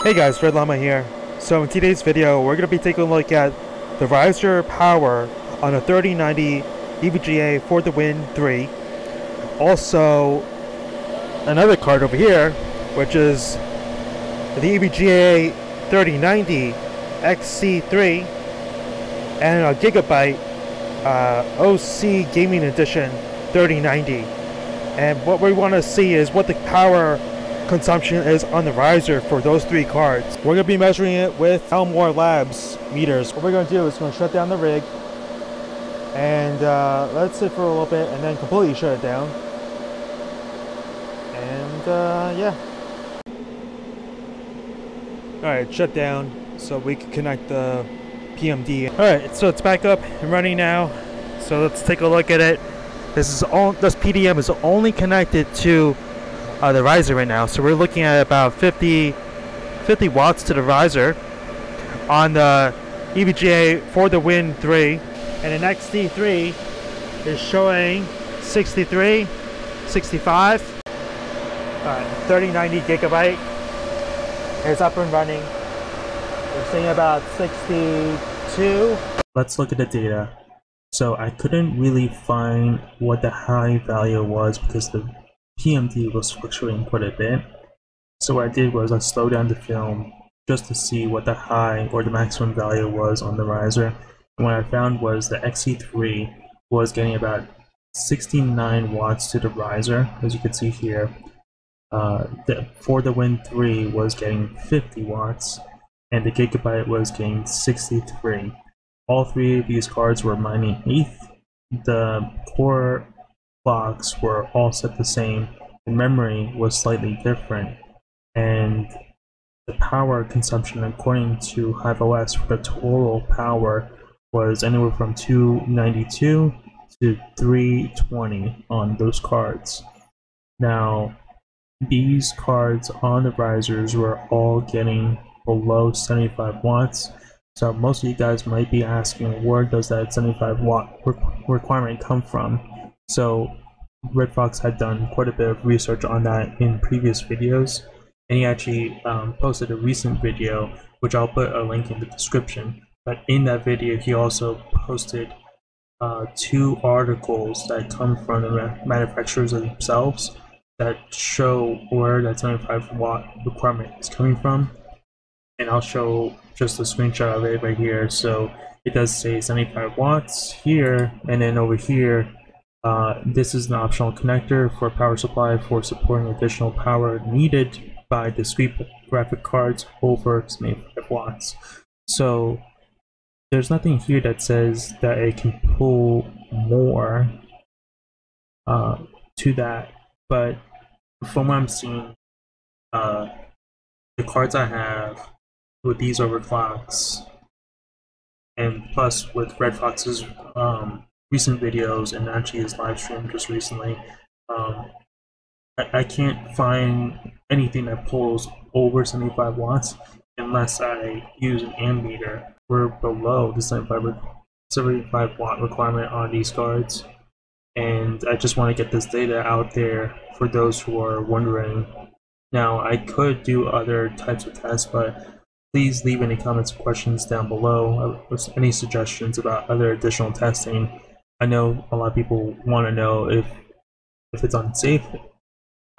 Hey guys, Red Llama here. So in today's video, we're going to be taking a look at the riser power on a 3090 EVGA for the Win 3. Also, another card over here, which is the EVGA 3090 XC3 and a Gigabyte OC Gaming Edition 3090. And what we want to see is what the power consumption is on the riser for those three cards. We're going to be measuring it with Elmore Labs meters. What we're going to do is going to shut down the rig and let it sit for a little bit and then completely shut it down. And yeah. Alright, shut down so we can connect the PMD. Alright, so it's back up and running now. So let's take a look at it. This PDM is only connected to the riser right now, so we're looking at about 50 watts to the riser on the EVGA for the Win 3, and an XT3 is showing 63, 65. 3090 gigabyte is up and running. We're seeing about 62. Let's look at the data. So I couldn't really find what the high value was because the PMD was fluctuating quite a bit. So what I did was I slowed down the film just to see what the high or the maximum value was on the riser. And what I found was the XC3 was getting about 69 watts to the riser, as you can see here. For the Win 3 was getting 50 watts, and the Gigabyte was getting 63. All three of these cards were mining ETH. The core clocks were all set the same. The memory was slightly different, and the power consumption according to HiveOS for the total power was anywhere from 292 to 320 on those cards. Now, these cards on the risers were all getting below 75 watts. So most of you guys might be asking, where does that 75 watt requirement come from? So Red Fox had done quite a bit of research on that in previous videos, and he actually posted a recent video, which I'll put a link in the description. But in that video, he also posted two articles that come from the manufacturers themselves that show where that 75 watt requirement is coming from. And I'll show just a screenshot of it right here. So it does say 75 watts here, and then over here, this is an optional connector for power supply for supporting additional power needed by discrete graphic cards over 75 watts. So there's nothing here that says that it can pull more to that, but from what I'm seeing, the cards I have with these overclocks, and plus with Red Fox's recent videos and actually his live stream just recently, I can't find anything that pulls over 75 watts unless I use an ammeter. We're below the 75 watt requirement on these cards, and I just want to get this data out there for those who are wondering. Now, I could do other types of tests, but please leave any comments or questions down below with any suggestions about other additional testing. I know a lot of people want to know if it's unsafe.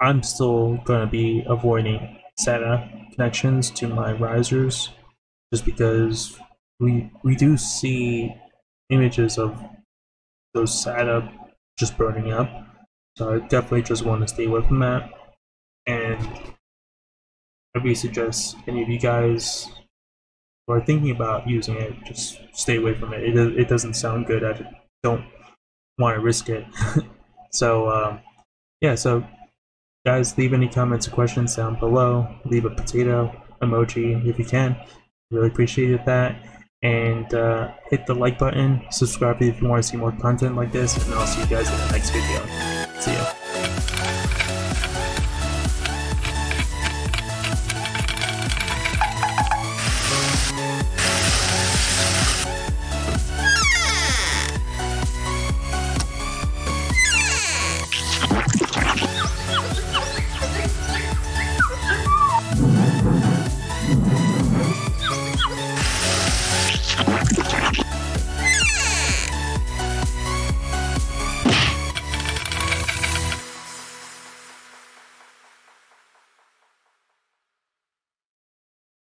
I'm still going to be avoiding SATA connections to my risers just because we do see images of those SATA just burning up. So I definitely just want to stay away from that. And I really suggest any of you guys who are thinking about using it, just stay away from it. It doesn't sound good. I don't want to risk it. So yeah, so guys, leave any comments or questions down below. Leave a potato emoji if you can. Really appreciate that. And hit the like button, subscribe if you want to see more content like this, and I'll see you guys in the next video. See ya.